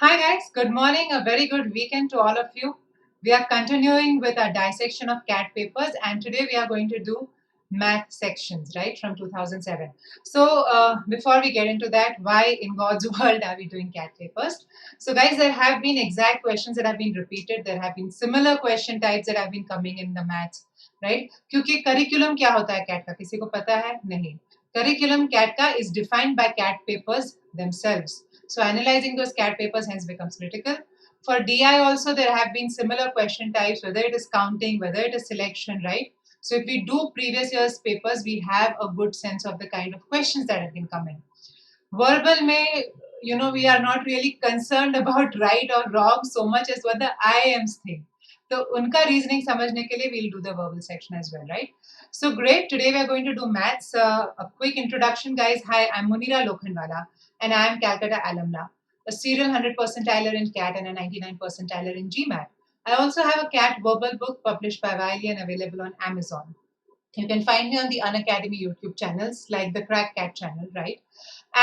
Hi guys, good morning, a very good weekend to all of you. We are continuing with our dissection of CAT papers and today we are going to do math sections, right, from 2007. So before we get into that, why in God's world are we doing CAT papers? So guys, there have been exact questions that have been repeated. There have been similar question types that have been coming in the maths, right? क्योंकि curriculum क्या होता है CAT का? किसी को पता है? नहीं. Curriculum CAT का is defined by CAT papers themselves. So analyzing those CAT papers hence becomes critical. For DI also there have been similar question types, whether it is counting, whether it is selection, right? So if we do previous year's papers, we have a good sense of the kind of questions that have been coming. Verbal may, we are not really concerned about right or wrong so much as what the IIMs think. So unka reasoning समझने के लिए we'll do the verbal section as well, right? So great. Today we are going to do maths. A quick introduction, guys. Hi, I'm Munira Lokhandwala and I am Calcutta alumna, a serial 100 percentiler in CAT and a 99 percentiler in GMAT. I also have a CAT verbal book published by Wiley and available on Amazon. You can find me on the Unacademy YouTube channels like the Crack Cat channel, right?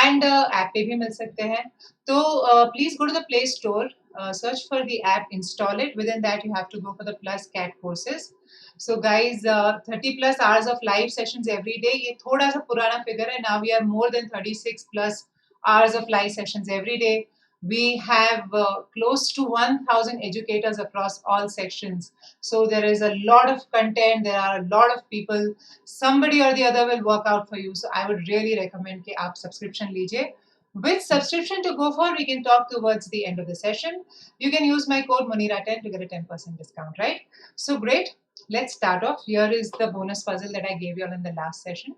And app पे भी मिल सकते हैं. तो please go to the Play Store, search for the app, install it. Within that, you have to go for the Plus Cat courses. So guys, 30 plus hours of live sessions every day. ये थोड़ा सा पुराना figure है. Now we are more than 36 plus hours of live sessions every day. We have close to 1,000 educators across all sections. So there is a lot of content. There are a lot of people. Somebody or the other will work out for you. So I would really recommend कि आप subscription लीजिए. Which subscription to go for, we can talk towards the end of the session. You can use my code Munira10 to get a 10% discount, right? So great. Let's start off. Here is the bonus puzzle that I gave you all in the last session.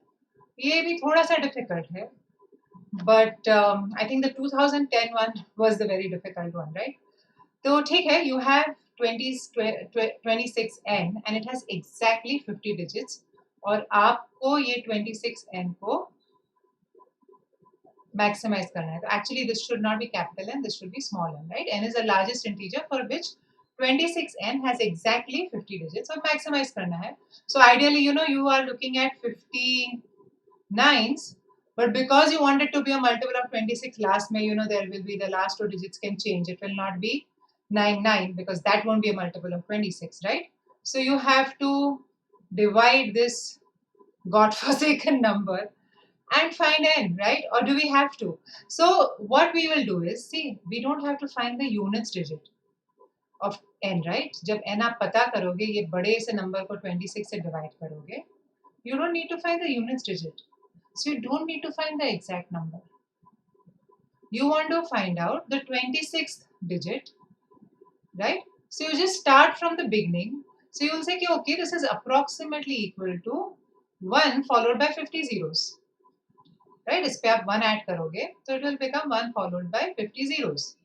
ये भी थोड़ा सा difficult है. But I think the 2010 one was the very difficult one, right? So ठीक है, you have 26n and it has exactly 50 digits और आपको ये 26n को maximize करना है. तो actually this should not be capital N, this should be small n, right? N is the largest integer for which 26n has exactly 50 digits और maximize करना है. So ideally, you are looking at 50 nines, but because you want it to be a multiple of 26, last may, there will be the last two digits can change. It will not be 9 because that won't be a multiple of 26, right? So you have to divide this godforsaken number and find n, right? Or do we have to? So what we will do is, see, we don't have to find the units digit of n, right? जब n आप पता करोगे, ये बड़े से number को 26 से divide करोगे, you don't need to find the units digit. So you don't need to find the exact number. You want to find out the 26th digit, right? So you just start from the beginning. So you will say, okay, this is approximately equal to 1 followed by 50 zeros. Right? इस पे आप 1 add करोगे, so it will become 1 followed by 50 zeros.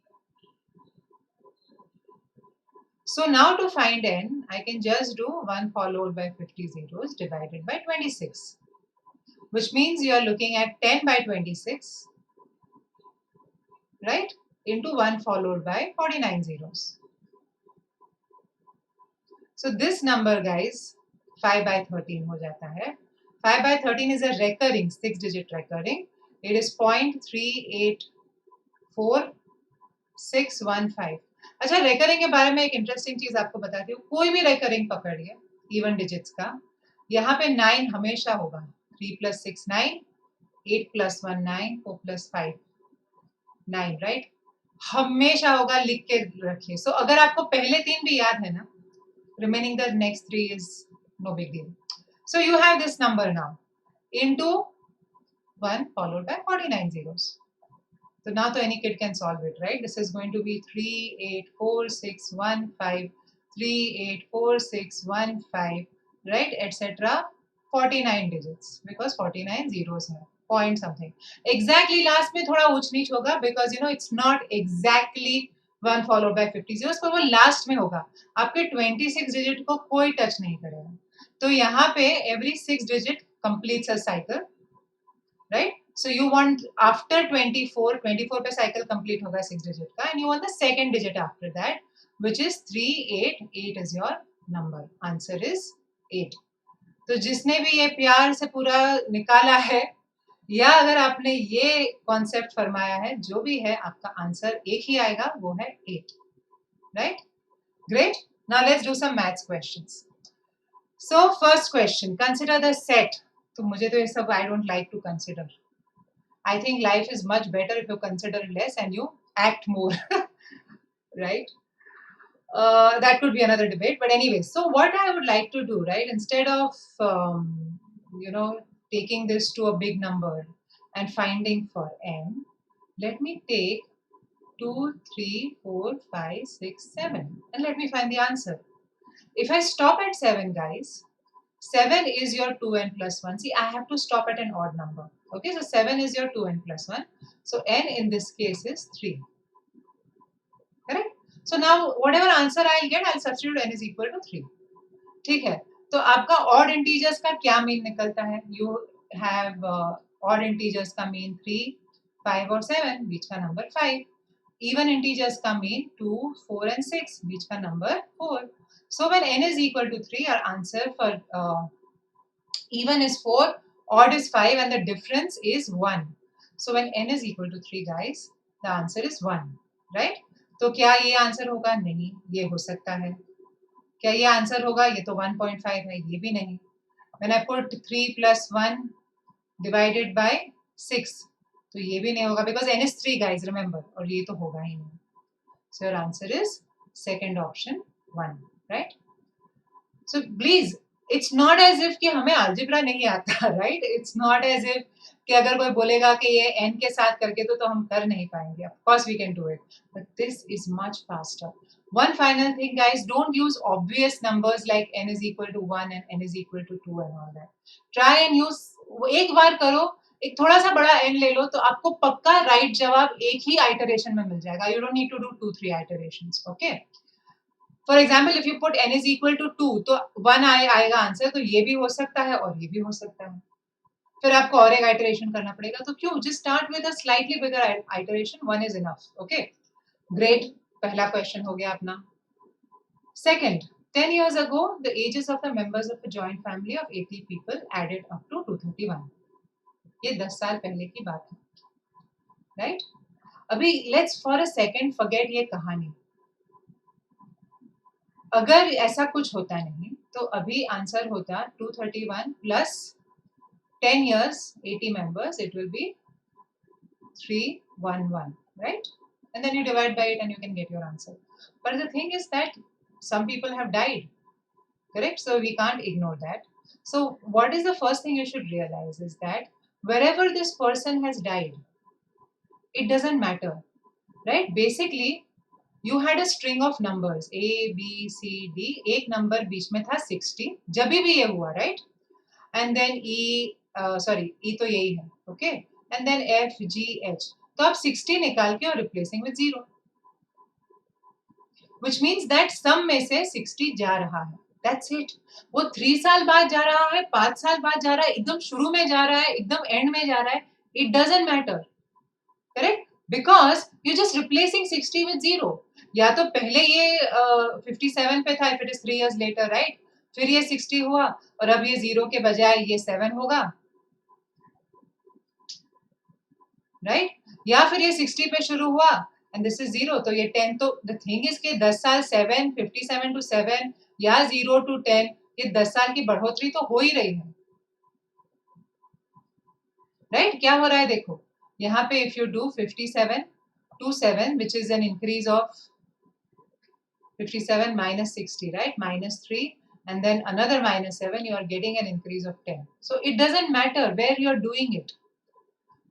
So now to find n, I can just do 1 followed by 50 zeros divided by 26. Which means you are looking at 10 by 26, right, into 1 followed by 49 zeros. So this number, guys, 5 by 13 हो जाता है. 5 by 13 is a recurring, 6-digit recurring. It is 0.384615. अच्छा, recurring के बारे में एक interesting चीज आपको बताती हूँ. कोई भी recurring पकड़िए, even digits का, यहाँ पे 9 हमेशा होगा. 3 plus 6 9, 8 plus 1 9, 4 plus 5 9, right? हमेशा होगा, लिख के रखिए. So अगर आपको पहले 3 भी याद है ना, remaining the next 3 is no big deal. So you have this number now into 1 followed by 49 zeros. So now to any kid can solve it, right? This is going to be 384615, 384615, right, etc. 49 digits because 49 zeros है, point something. Exactly last में थोड़ा ऊंच नीच होगा because it's not exactly 1 followed by 50 zeros, पर वो last में होगा. आपके 26 digit को कोई touch नहीं करेगा. तो यहाँ पे every 6 digit completes a cycle, right? So you want after 24 पे cycle complete होगा 6 digit का, and you want the second digit after that, which is 388 is your number. Answer is 8. तो जिसने भी ये प्यार से पूरा निकाला है, या अगर आपने ये कॉन्सेप्ट फरमाया है, जो भी है आपका आंसर एक ही आएगा, वो है 8, right? Great. Now let's do some maths questions. So first question, consider the set. तो मुझे तो ये सब I don't like to consider. I think life is much better if you consider less and you act more, right? That could be another debate. But anyway, so what I would like to do, right, instead of you know taking this to a big number and finding for n, let me take 2, 3, 4, 5, 6, 7, and let me find the answer. If I stop at 7, guys, 7 is your 2n plus 1. See, I have to stop at an odd number. Okay, so 7 is your 2n plus 1. So n in this case is 3. Correct? So now whatever answer I'll get, I'll substitute n is equal to 3. ठीक है, तो आपका odd integers का क्या mean निकलता है? You have odd integers का mean 3, 5 और 7, बीच का नंबर 5. Even integers का मीन 2, 4 and 6, बीच का number 4. So when n is equal to 3, our answer for even is 4, odd is 5 and the difference is 1. So when n is equal to 3, guys, the answer is 1, right? तो क्या ये answer होगा? नहीं. ये हो सकता है. क्या ये आंसर होगा? ये तो 1.5 है. ये भी नहीं. When I put 3 plus 1 divided by 6, तो ये भी नहीं होगा because n is 3, guys, remember. और ये तो होगा ही नहीं. So your answer is second option 1, right? So please, it's not as if कि हमें algebra नहीं आता, right? It's not as if कि अगर कोई बोलेगा कि ये n के साथ करके तो हम कर नहीं पाएंगे. Of course we can do it, but this is much faster. One final thing, guys, don't use obvious numbers like n is equal to 1 and n is equal to 2 and all that. Try and use, एक बार करो, एक थोड़ा सा बड़ा n ले लो तो आपको पक्का राइट जवाब एक ही आइटरेशन में मिल जाएगा. You don't need to do 2-3 iterations, okay? For example if you put n is equal to 2 तो 1 आएगा आंसर. तो ये भी हो सकता है और ये भी हो सकता है. फिर आपको और एक आइटरेशन करना पड़ेगा. तो क्यों, just start with a slightly bigger iteration. 1 is enough. Okay, great. पहला क्वेश्चन हो गया अपना. Second, 10 years ago the ages of the members of a joint family of 80 people added up to 231. ये 10 साल पहले की बात है, राइट? अभी let's for a second forget ये कहानी. अगर ऐसा कुछ होता नहीं तो अभी आंसर होता 231 plus 10 years 80 members, it will be 311, right? And then you divide by it and you can get your answer. But the thing is that some people have died, correct? So we can't ignore that. So what is the first thing you should realize is that wherever this person has died, it doesn't matter, right? Basically you had a string of numbers A, B, C, D. एक number बीच में था 60 जब भी ये हुआ, right? And then E तो यही है, okay? And then F, G, H. तो आप 60 निकाल के और replacing with 0, which means that sum में से 60 जा रहा है. That's it. वो 3 साल बाद जा रहा है, 5 साल बाद जा रहा है, एकदम शुरू में जा रहा है, एकदम एंड में जा रहा है, it doesn't matter, correct? Because you're just replacing 60 with 0. या तो पहले ये 57 पे था if it is 3 years later, right? फिर ये 60 हुआ और अब ये 0 के बजाय ये 7 होगा, right? या फिर ये 60 पे शुरू हुआ and this is 0 तो ये 10. तो the thing is कि 10 साल 7, 57 to 7 या 0 to 10, ये 10 साल की बढ़ोतरी तो हो ही रही है, right? क्या हो रहा है देखो यहाँ पे if you do 57 to 7 which is an increase of 57 minus 60, right? Minus 3 and then another minus 7, you are getting an increase of 10. So it doesn't matter where you are doing it.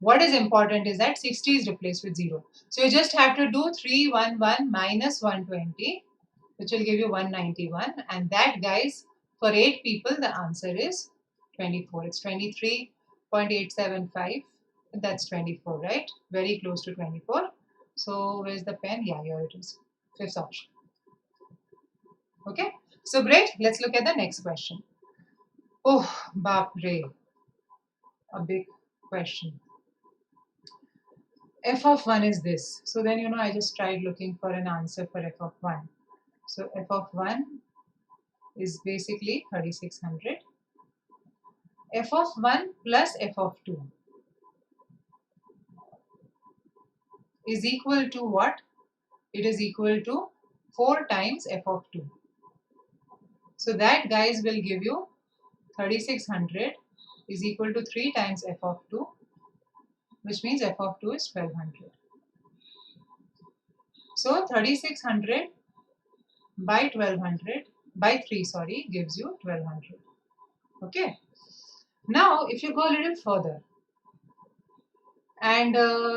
What is important is that 60 is replaced with 0. So you just have to do 311 minus 120, which will give you 191. And that, guys, for 8 people, the answer is 24. It's 23.875. That's 24, right? Very close to 24. So where's the pen? Yeah, here it is. Fifth option. Okay, so great. Let's look at the next question. Oh, baap re, a big question. F of 1 is this. So then, I just tried looking for an answer for f of 1. So f of 1 is basically 3600. F of 1 plus f of 2. is equal to what? It is equal to 4 times f of 2. So that, guys, will give you 3600 is equal to 3 times f of 2, which means f of 2 is 1200. So 3600 by 1200 by 3, sorry, gives you 1200. Okay. Now, if you go a little further and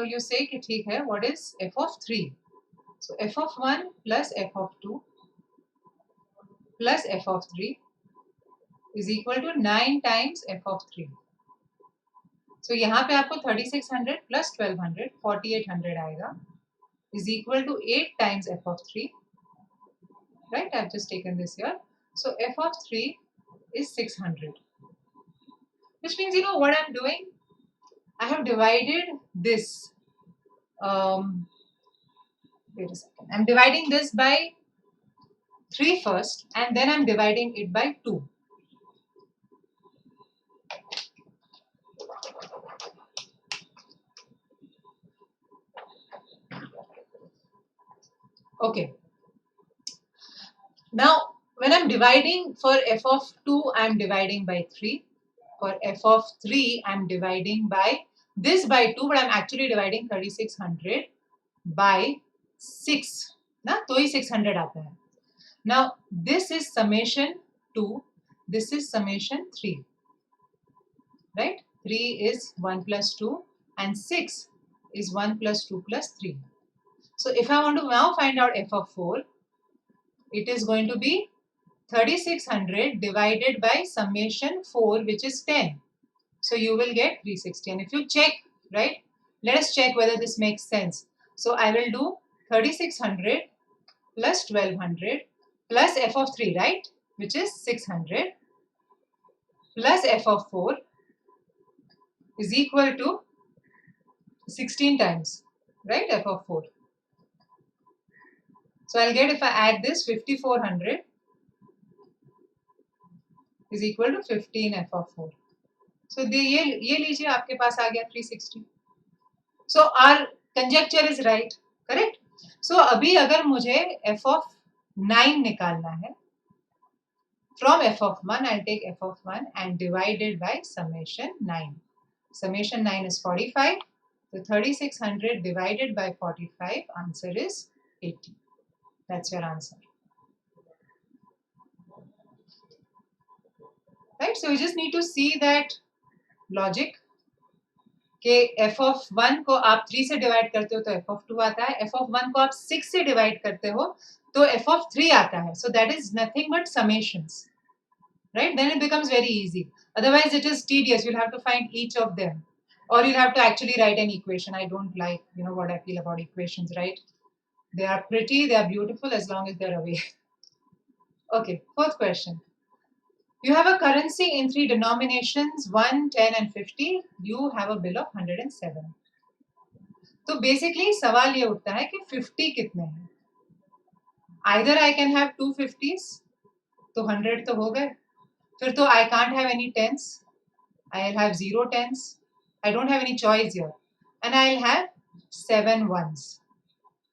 you say, ठीक है, what is f of 3? So f of 1 plus f of 2 plus f of 3 is equal to 9 times f of 3. So यहाँ पे आपको 3600 plus 1200 4800 आएगा is equal to 8 times f of 3. Right? I've just taken this here. So f of 3 is 600. Which means, you know what I'm doing? I have divided this. Wait a second. I'm dividing this by 3 first, and then I'm dividing it by 2. Okay. Now, when I'm dividing for f of 2, I'm dividing by 3. For f of 3, I'm dividing by this by 2, but I'm actually dividing 3600 by 6. Na? तो ही 600 आता है. Now, this is summation 2. This is summation 3. Right? 3 is 1 plus 2 and 6 is 1 plus 2 plus 3. So, if I want to now find out f of 4, it is going to be 3600 divided by summation 4, which is 10. So you will get 360. And if you check, right, let us check whether this makes sense. So I will do 3600 plus 1200 plus f of 3, right, which is 600 plus f of 4 is equal to 16 times, right, f of 4. So I'll get, if I add this, 5400 is equal to 15 f of 4. So ये लीजिए, आपके पास आ गया 360. So our conjecture is right, correct? So अभी अगर मुझे f of 9 निकालना है, from f of 1 I'll take f of 1 and divide it by summation 9. Summation 9 is 45. So 3600 divided by 45, answer is 80. That's your answer. Right? So you just need to see that logic. कि f of 1 को आप 3 से divide करते हो तो f of 2 आता है, f of 1 को आप 6 से डिवाइड करते हो तो f of 3 आता है. So that is nothing but summations, right? Then it becomes very easy. Otherwise it is tedious. You'll have to find each of them, or you'll have to actually write an equation. I don't like, you know what I feel about equations, right? They are pretty, they are beautiful as long as they're away. Okay, fourth question. You have a currency in 3 denominations, 1, 10 and 50. You have a bill of 107. तो basically सवाल ये उठता है कि 50 कितने हैं? Either I can have 2 50s, तो 100 तो हो गए. फिर तो I can't have any tens. I'll have 0 tens. I don't have any choice here. And I'll have 7 ones.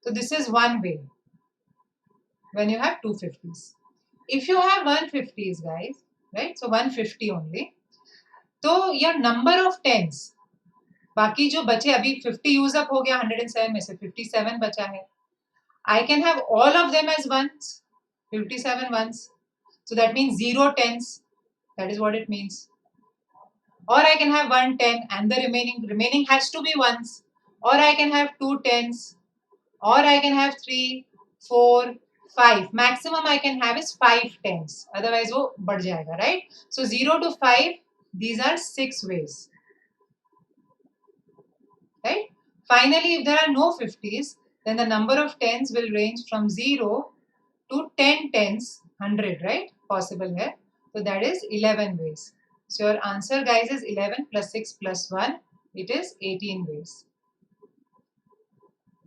So this is one way when you have 2 50s. If you have 150s, guys, right? So 150 only. तो your number of tens, बाकी जो बचे, अभी 50 use up हो गया 107 में से 57 बचा है. I can have all of them as ones, 57 ones. So that means 0 tens. That is what it means. Or I can have 1 10 and the remaining has to be ones. Or I can have 2 tens. Or I can have 3, 4, 5. Maximum I can have is 5 tens. Otherwise वो बढ़ जाएगा, right? So 0 to 5, these are 6 ways. Right? Finally, if there are no 50s, then the number of tens will range from 0 to 10 tens, 100, right? Possible here. So that is 11 ways. So your answer, guys, is 11 plus 6 plus 1. It is 18 ways.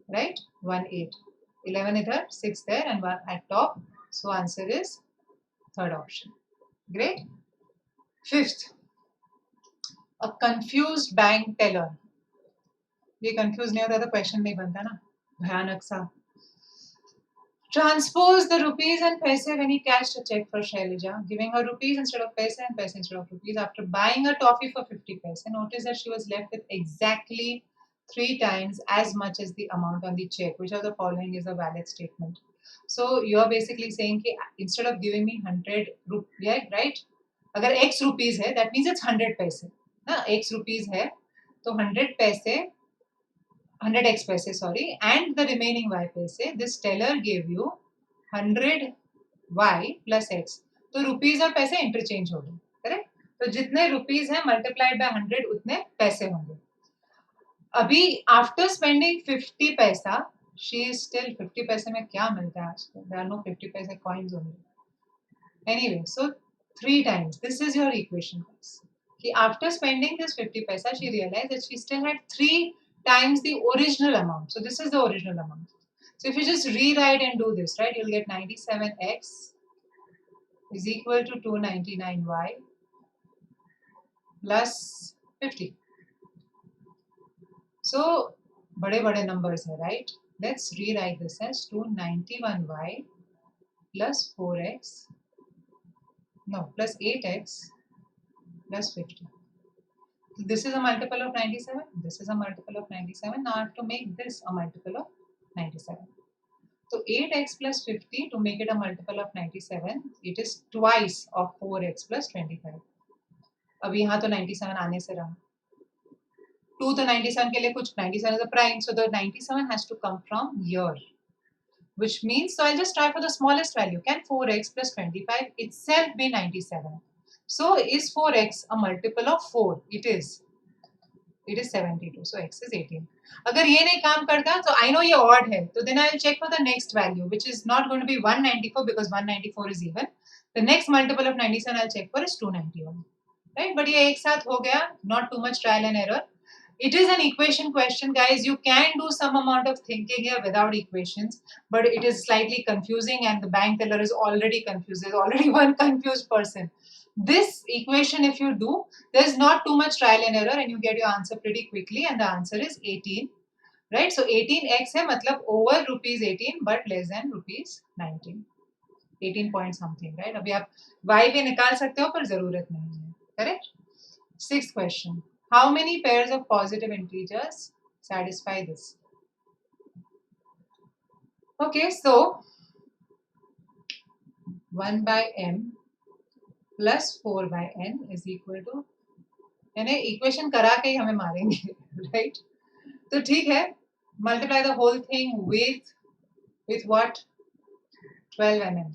Right? 1, 8. 11 here, 6 there, and 1 at top. So answer is third option. Great. Fifth, a confused bank teller. ये confuse नहीं होता तो question नहीं बनता ना भयानक सा. Transpose the rupees and paise when he cashed a check for Shailaja, giving her rupees instead of paise and paise instead of rupees. After buying a toffee for 50 paise, notice that she was left with exactly 3 times as much as the amount on the check. Which of the following is a valid statement? So you're basically saying that instead of giving me 100 rupees, right? अगर x rupees है, that means it's 100 paise. ना x rupees है, तो 100 paise 100x paise, sorry, and the remaining y paise, this teller gave you 100 y plus x. तो rupees और पैसे interchange हो गए, करेक्ट. तो जितने रुपीज हैं मल्टीप्लाइड बाय 100 उतने पैसे होंगे. अभी आफ्टर स्पेंडिंग 50 पैसा शी इज स्टिल 50 पैसे में क्या मिलता है आजकल, देयर आर नो 50 पैसे coins only. Anyway, so 3 times, this is your equation, guys. कि after spending this 50 paisa she realized that she still had 3 times the original amount. So this is the original amount. So if you just rewrite and do this, right, you'll get 97x is equal to 299y plus 50. So bade numbers hai, right? Let's rewrite this as 291y plus 4x, no, plus 8x plus 50. This is a multiple of 97. This is a multiple of 97. Now I have to make this a multiple of 97. So 8x plus 50, to make it a multiple of 97, it is twice of 4x plus 25. अब यहाँ तो 97 आने से रहा. 2 तो 97 के लिए कुछ, 97 is a prime, so the 97 has to come from here. Which means, so I'll just try for the smallest value. Can 4x plus 25 itself be 97? So is 4x a multiple of 4? It is. It is 72. So x is 18. अगर ये नहीं काम करता तो I know ये odd है, तो then I'll check for the next value, which is not going to be 194 because 194 is even. The next multiple of 97 I'll check for is 291. Right? But ये एक साथ हो गया, not too much trial and error. It is an equation question, guys. You can do some amount of thinking here without equations, but it is slightly confusing and the bank teller is already confused. There's already one confused person. This equation, if you do, there's not too much trial and error and you get your answer pretty quickly, and the answer is 18. Right? So 18x है मतलब over rupees 18 but less than rupees 19. 18 point something, right? अभी आप y भी निकाल सकते हो पर जरूरत नहीं है. Correct? Sixth question. How many pairs of positive integers satisfy this? Okay, so 1 by m plus 4 by n is equal to, यानी इक्वेशन करा के ही हमें मारेंगे, राइट? तो ठीक है, multiply the whole thing with what? 12 mm.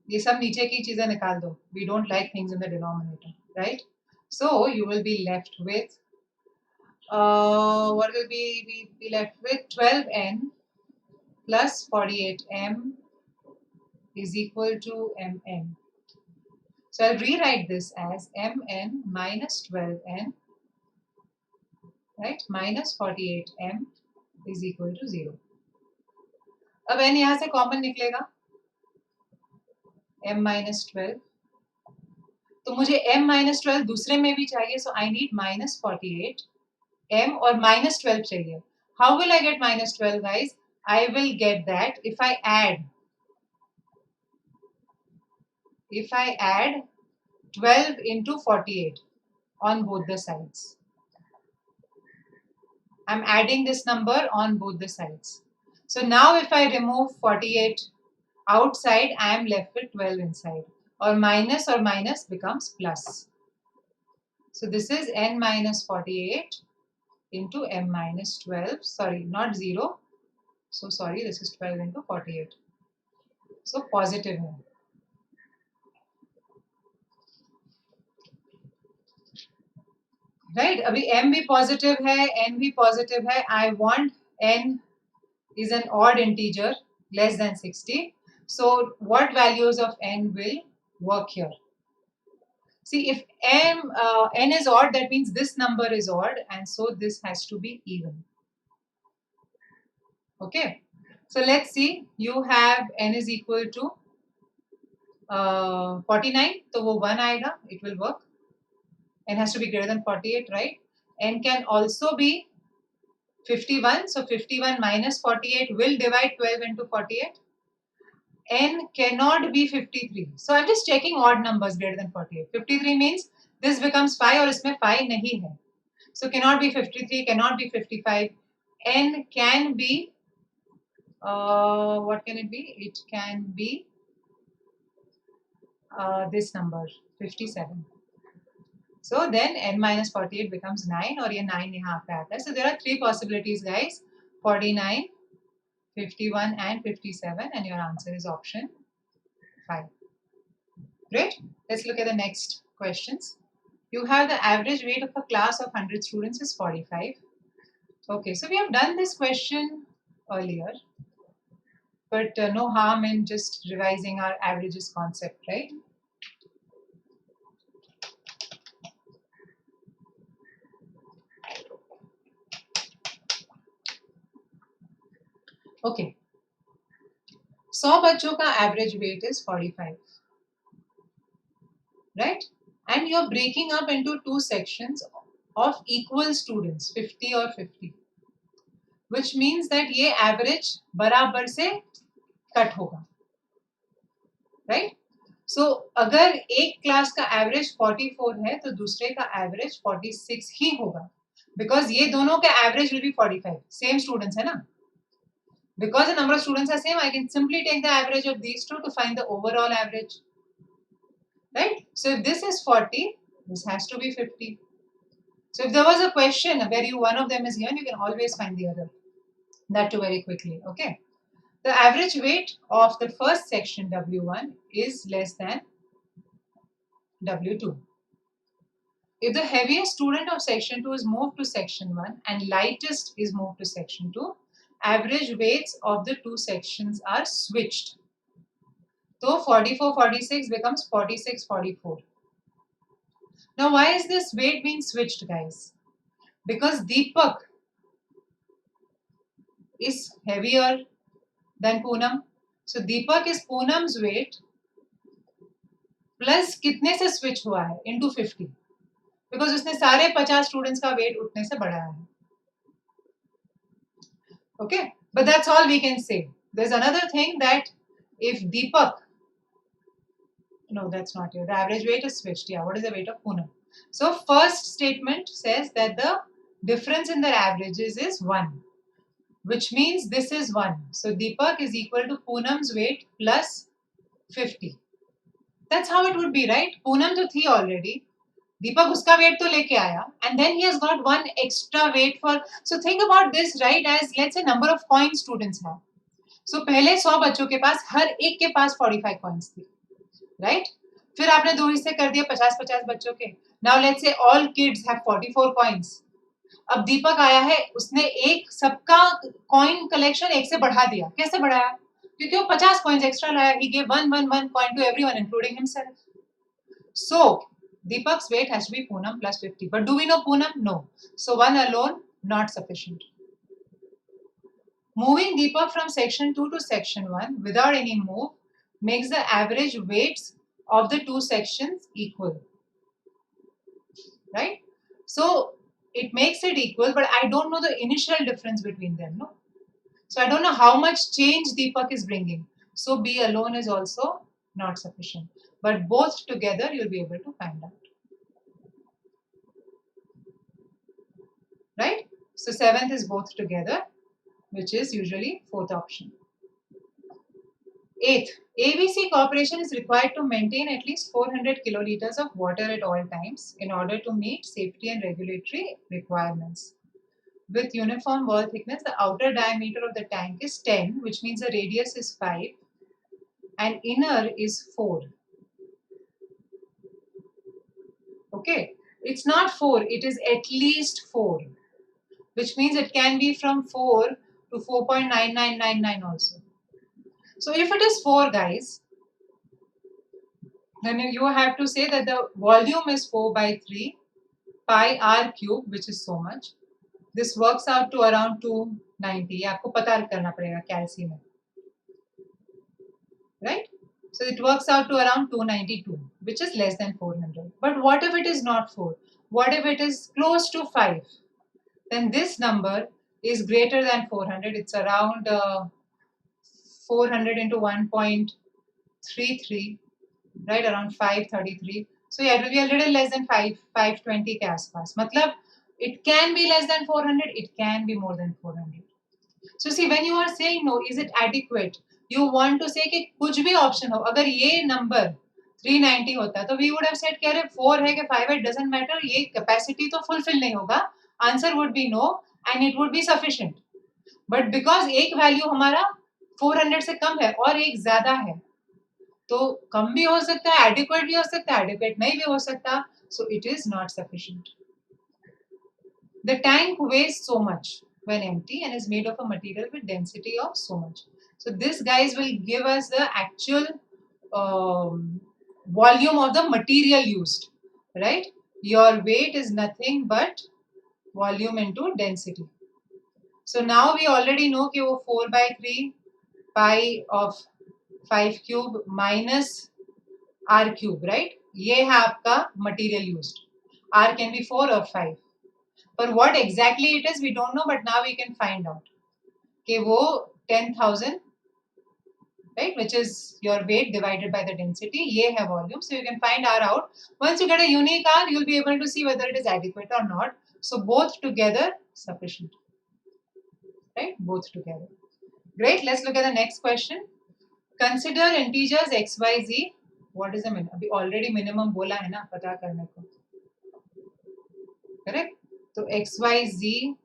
ये सब नीचे की चीजें निकाल दो. We don't like things in the denominator, right? So you will be left with what will be left with 12n plus 48m is equal to mn. So I'll rewrite this as mn minus 12n, right, minus 48m is equal to 0. अब n यहाँ से common निकलेगा, m minus 12. तो मुझे m minus 12 दूसरे में भी चाहिए, so I need minus 48 m और minus 12 चाहिए. How will I get minus 12, guys? I will get that if I add 12 into 48 on both the sides. I'm adding this number on both the sides. So now if I remove 48 outside, I am left with 12 inside. Or minus becomes plus. So this is n minus 48 into m minus 12. Sorry, not 0. So sorry, this is 12 into 48. So positive है. Right? अभी m भी positive है, n भी positive है. I want n is an odd integer less than 60. So what values of n will work here? See, if n is odd, that means this number is odd, and so this has to be even. Okay, so let's see. You have n is equal to 49, so वो 1 आएगा, it will work. N has to be greater than 48, right? N can also be 51. So 51 minus 48 will divide 12 into 48. N cannot be 53. So I'm just checking odd numbers greater than 48. 53 means this becomes 5 और इसमें 5 नहीं है. So cannot be 53, cannot be 55. N can be, what can it be? It can be this number, 57. So then n minus 48 becomes 9 और ये 9 यहाँ पे आता है. So there are three possibilities guys, 49, 51 and 57, and your answer is option 5. Great. Let's look at the next questions. You have the average weight of a class of 100 students is 45. Okay, so we have done this question earlier, but no harm in just revising our averages concept, right? Okay. 100 बच्चों का average weight is 45, right? And you're breaking up into two sections of equal students, 50 or 50, which means that ये average बराबर से cut होगा, right? So अगर एक class का average 44 है तो दूसरे का एवरेज 46 ही होगा, बिकॉज ये दोनों का average will be 45. Same students है ना. Because the number of students are same, I can simply take the average of these two to find the overall average, right? So if this is 40, this has to be 50. So if there was a question where one of them is given, you can always find the other. That too very quickly, okay? The average weight of the first section W1 is less than W2. If the heaviest student of section 2 is moved to section 1 and lightest is moved to section 2, average weights of the two sections are switched. So 44-46 becomes 46-44. Now why is this weight being switched, guys? Because Deepak is heavier than Poonam. So Deepak is Poonam's weight plus कितने से switch हुआ है into 50. Because उसने सारे 50 students का weight उतने से बढ़ाया है. Okay, but that's all we can say. There's another thing that if Deepak, no, that's not here. The average weight is switched. Yeah, what is the weight of Poonam? So first statement says that the difference in their averages is 1, which means this is 1. So Deepak is equal to Poonam's weight plus 50. That's how it would be, right? Poonam to thi already. Deepak uska weight to leke aaya, and then he has got one extra weight for. So think about this, right? As let's say number of coins students have. So पहले 100 बच्चों के पास हर एक के पास 45 coins थी, right? फिर आपने दो हिस्से कर दिए 50-50 बच्चों के. Now let's say all kids have 44 coins. अब दीपक आया है, उसने एक सबका कॉइन कलेक्शन एक से बढ़ा दिया. कैसे बढ़ाया? क्योंकि वो 50 कॉइन्स एक्स्ट्रा लाया. He gave one coin to everyone, including himself. So Deepak's weight has to be Poonam plus 50. But do we know Poonam? No. So 1 alone not sufficient. Moving Deepak from section 2 to section 1 without any move makes the average weights of the two sections equal, right? So it makes it equal, but I don't know the initial difference between them, no? So I don't know how much change Deepak is bringing. So B alone is also not sufficient. But both together you'll be able to find out. Right? So 7th is both together, which is usually 4th option. 8th, ABC Corporation is required to maintain at least 400 kiloliters of water at all times in order to meet safety and regulatory requirements. With uniform wall thickness, the outer diameter of the tank is 10, which means the radius is 5 and inner is 4. Okay, it's not 4, it is at least 4, which means it can be from 4 to 4.9999 also. So if it is 4, guys, then you have to say that the volume is 4 by 3 pi r cube, which is so much. This works out to around 290. आपको पता करना पड़ेगा कैलसी में, right? So it works out to around 292, which is less than 400. But what if it is not 4? What if it is close to 5? Then this number is greater than 400. It's around 400 into 1.33, right, around 533. So yeah, it will be a little less than 520 के आसपास. मतलब it can be less than 400, it can be more than 400. So see, when you are saying no, is it adequate? You want to say कि कुछ भी option हो. अगर ये number 390 होता तो we would have said कि अरे 4 है कि 5 है, it doesn't matter, ये capacity तो fulfill नहीं होगा. Answer would be no and it would be sufficient. But because एक value हमारा 400 से कम है और एक ज़्यादा है, तो कम भी हो सकता है, adequate भी हो सकता है, adequate नहीं भी हो सकता. So it is not sufficient. The tank weighs so much when empty and is made of a material with density of so much. So this guys will give us the actual volume of the material used, right? Your weight is nothing but volume into density. So now we already know कि वो 4 by 3 pi of 5 cube minus r cube, right? ये है आपका material used. R can be 4 or 5. But what exactly it is, we don't know, but now we can find out. कि वो 10,000, right, which is your weight divided by the density, ये है volume, so you can find R out. Once you get a unique R, you'll be able to see whether it is adequate or not. So both together sufficient, right, both together. Great, let's look at the next question. Consider integers x, y, z. What is the minimum? अभी already minimum बोला है ना, पता करने को. Correct? तो x, y, z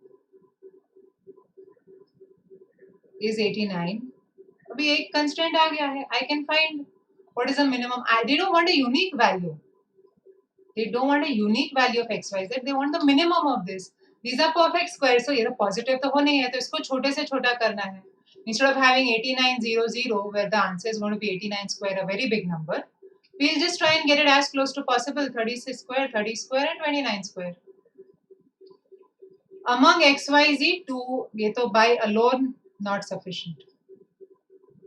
is 89. अभी एक constraint आ गया है. I can find what is the minimum. They don't want a unique value. They don't want a unique value of x, y, z. They want the minimum of this. These are perfect squares. So ये तो positive तो हो नहीं है, तो इसको छोटे से छोटा करना है. Instead of having 8900, where the answer is going to be 89 square, a very big number, we'll just try and get it as close to possible. 36 square, 30 square, and 29 square. Among x, y, z, 2, ये तो by alone not sufficient.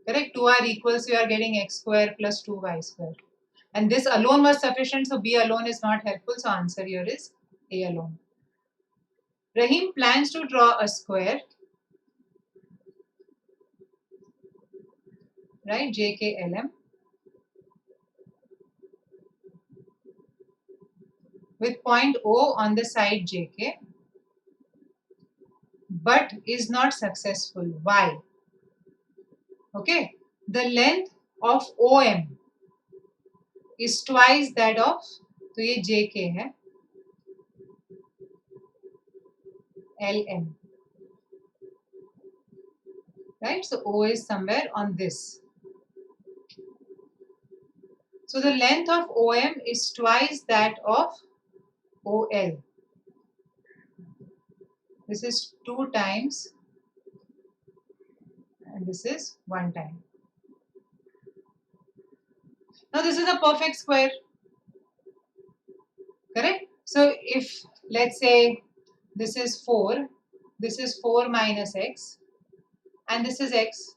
Correct? 2 are equal, so you are getting x square plus 2y square. And this alone was sufficient, so B alone is not helpful, so answer here is A alone. Rahim plans to draw a square, right, JKLM, with point O on the side JK, but is not successful. Why? Okay, the length of OM is twice that of, तो ये JK है, LM, right? So O is somewhere on this. So the length of OM is twice that of OL. This is 2 times and this is 1 time. Now this is a perfect square, correct? So if let's say this is 4, this is 4 minus x and this is x.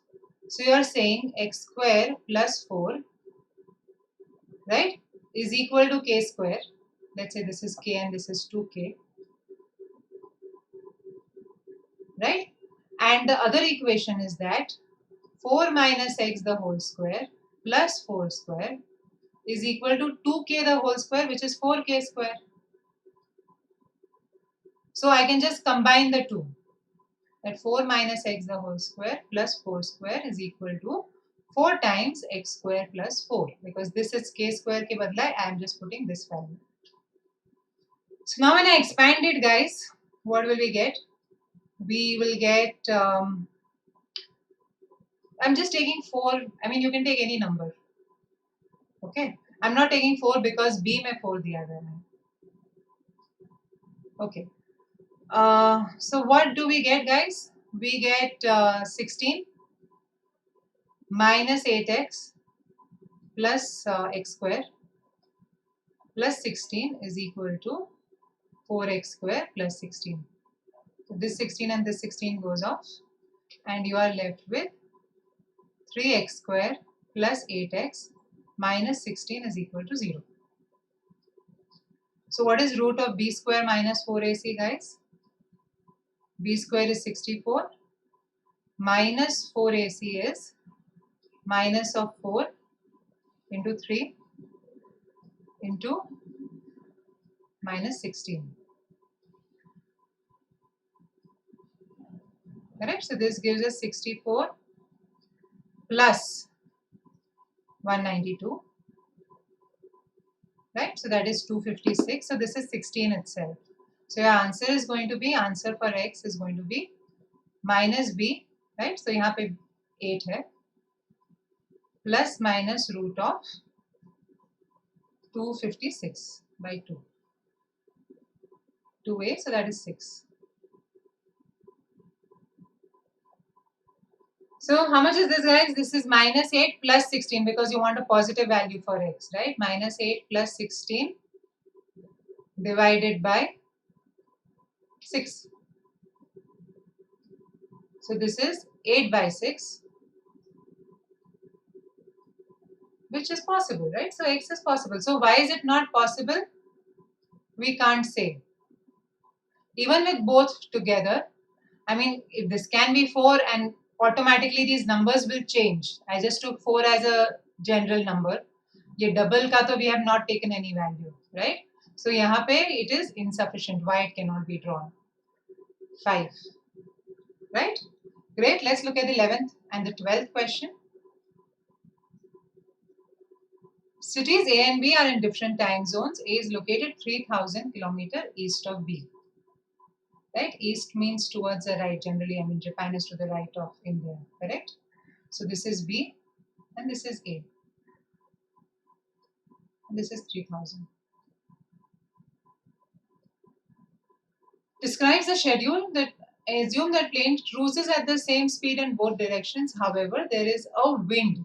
So you are saying x square plus 4, right, is equal to k square. Let's say this is k and this is 2k, right? And the other equation is that 4 minus x the whole square plus 4 square is equal to 2k the whole square, which is 4k square. So I can just combine the two. That 4 minus x the whole square plus 4 square is equal to 4 times x square plus 4. Because this is k square ke badla, I am just putting this value. So now when I expand it, guys, what will we get? We will get, I'm just taking 4. I mean, you can take any number. Okay. I'm not taking 4 because B में 4 दिया गया है. Okay. So what do we get, guys? We get 16 minus 8x plus x square plus 16 is equal to 4x square plus 16. So this 16 and this 16 goes off and you are left with 3x square plus 8x minus 16 is equal to 0. So what is root of b square minus 4ac, guys? B square is 64 minus 4ac is minus of 4 into 3 into minus 16. Correct? So this gives us 64 plus 192. Right? So that is 256. So this is 16 itself. So your answer is going to be, answer for x is going to be minus b. Right? So यहाँ पे 8 है plus minus root of 256 by 2. 2a, so that is 6. So how much is this, guys? This is minus 8 plus 16 because you want a positive value for x, right? Minus 8 plus 16 divided by 6. So this is 8 by 6, which is possible, right? So x is possible. So why is it not possible? We can't say. Even with both together, I mean, if this can be 4 and automatically these numbers will change. I just took 4 as a general number. ये double का तो we have not taken any value, right? So यहाँ पे it is insufficient. Why it cannot be drawn? 5, right? Great. Let's look at the 11th and the 12th question. Cities A and B are in different time zones. A is located 3000 km east of B. Right? East means towards the right. Generally, I mean, Japan is to the right of India. Correct? So this is B and this is A. And this is 3000. Describes the schedule that assume that plane cruises at the same speed in both directions. However, there is a wind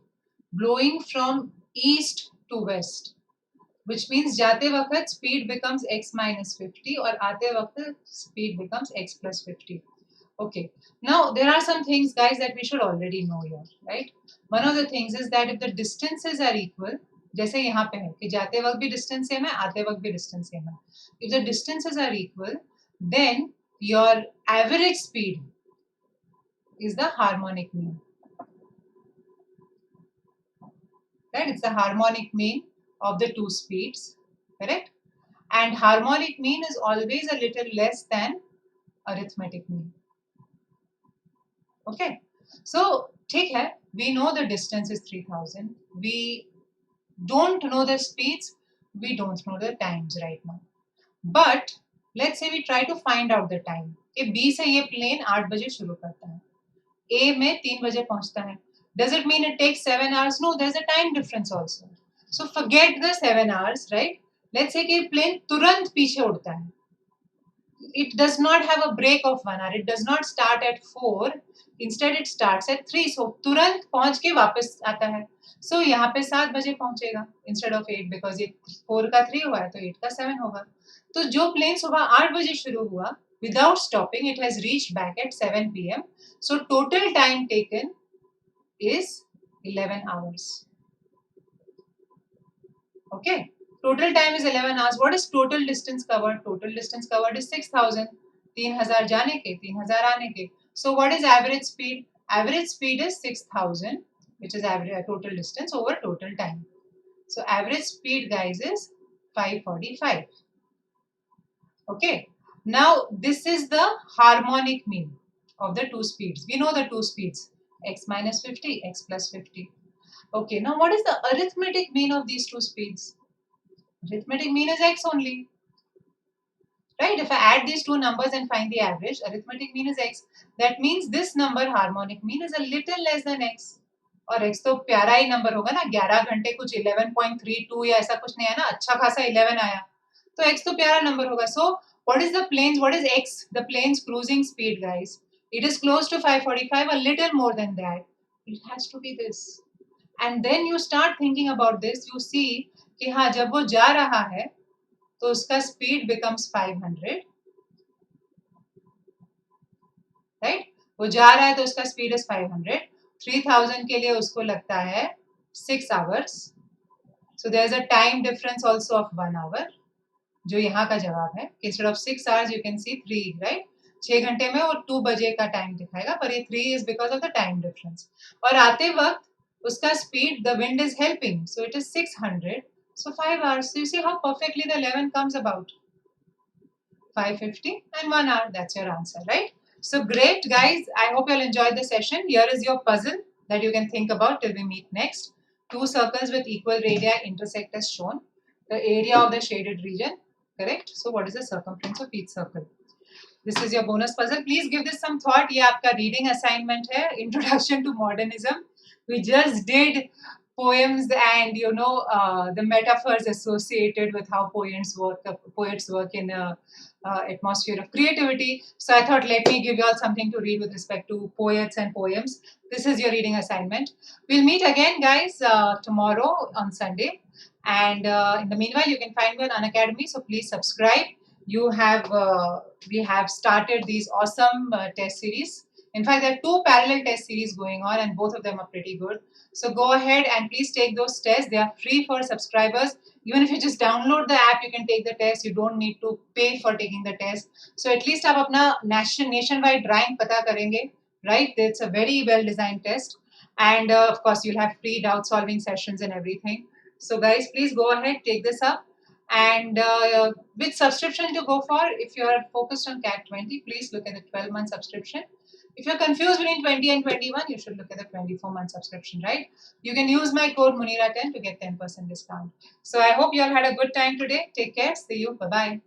blowing from east to west, which means जाते वक्त speed becomes x minus 50 और आते वक्त speed becomes x plus 50. Okay, now there are some things, guys, that we should already know here, right? One of the things is that if the distances are equal, जैसे यहाँ पे है कि जाते वक्त भी distance same है, आते वक्त भी distance same है. If the distances are equal, then your average speed is the harmonic mean. Right? It's the harmonic mean of the two speeds, correct? And harmonic mean is always a little less than arithmetic mean. Okay, so ठीक है, we know the distance is 3000. We don't know the speeds. We don't know the times right now. But let's say we try to find out the time. कि B से ये plane 8 बजे शुरू करता है, A में 3 बजे पहुंचता है. Does it mean it takes 7 hours? No, there's a time difference also. So forget the 7 hours, right? Let's say कि plane तुरंत पीछे उड़ता है. It does not have a break of 1 hour. It does not start at 4. Instead, it starts at 3. So तुरंत पहुंच के वापस आता है. So यहाँ पे 7 बजे पहुंचेगा instead of 8 because ये 4 का 3 हुआ है तो 8 का 7 होगा. तो जो plane सुबह 8 बजे शुरू हुआ, without stopping, it has reached back at 7 p.m. So total time taken is 11 hours. Okay, total time is 11 hours. What is total distance covered? Total distance covered is 6000. 3000 जाने के, 3000 आने के. So what is average speed? Average speed is 6000, which is average total distance over total time. So average speed, guys, is 545. Okay, now this is the harmonic mean of the two speeds. We know the two speeds, x minus 50, x plus 50. Okay, now what is the arithmetic mean of these two speeds? Arithmetic mean is x only. Right? If I add these two numbers and find the average, arithmetic mean is x. That means this number, harmonic mean, is a little less than x. और x तो प्यारा ही number होगा ना, 11 घंटे कुछ 11.32 या ऐसा कुछ नहीं है ना, अच्छा खासा 11 आया, तो x तो प्यारा नंबर होगा. So what is the plane's, what is x, the plane's cruising speed, guys? It is close to 545, a little more than that. It has to be this. And then you start thinking about this, you see कि हाँ जब वो जा रहा है तो उसका speed becomes 500, right? वो जा रहा है तो उसका speed is 500. 3000 के लिए उसको लगता है 6 hours. So there's a time difference also of 1 hour. जो यहाँ का जवाब है. Instead of 6 hours you can see 3, right? 6 घंटे में वो 2 बजे का टाइम दिखाएगा, पर ये 3 is because of the time difference. और आते वक्त उसका speed, the wind is helping, so it is 600. So 5 hours. So you see how perfectly the 11 comes about. 5:50 and 1 hour. That's your answer, right? So great, guys. I hope you'll enjoy the session. Here is your puzzle that you can think about till we meet next. Two circles with equal radii intersect as shown. The area of the shaded region, correct? So what is the circumference of each circle? This is your bonus puzzle. Please give this some thought. ये आपका reading assignment है. Introduction to Modernism. We just did poems and the metaphors associated with how poets work in a atmosphere of creativity. So I thought, let me give you all something to read with respect to poets and poems. This is your reading assignment. We'll meet again, guys, tomorrow on Sunday. And in the meanwhile, you can find me on Unacademy. So please subscribe. We have started these awesome test series. In fact, there are 2 parallel test series going on, and both of them are pretty good. So go ahead and please take those tests. They are free for subscribers. Even if you just download the app, you can take the test. You don't need to pay for taking the test. So at least आप अपना nationwide rank पता करेंगे, right? It's a very well designed test, and of course you'll have free doubt solving sessions and everything. So guys, please go ahead, take this up. And which subscription to go for? If you are focused on CAT 20, please look at the 12-month subscription. If you're confused between 20 and 21, you should look at the 24-month subscription, right? You can use my code Munira10 to get 10% discount. So I hope you all had a good time today. Take care. See you. Bye-bye.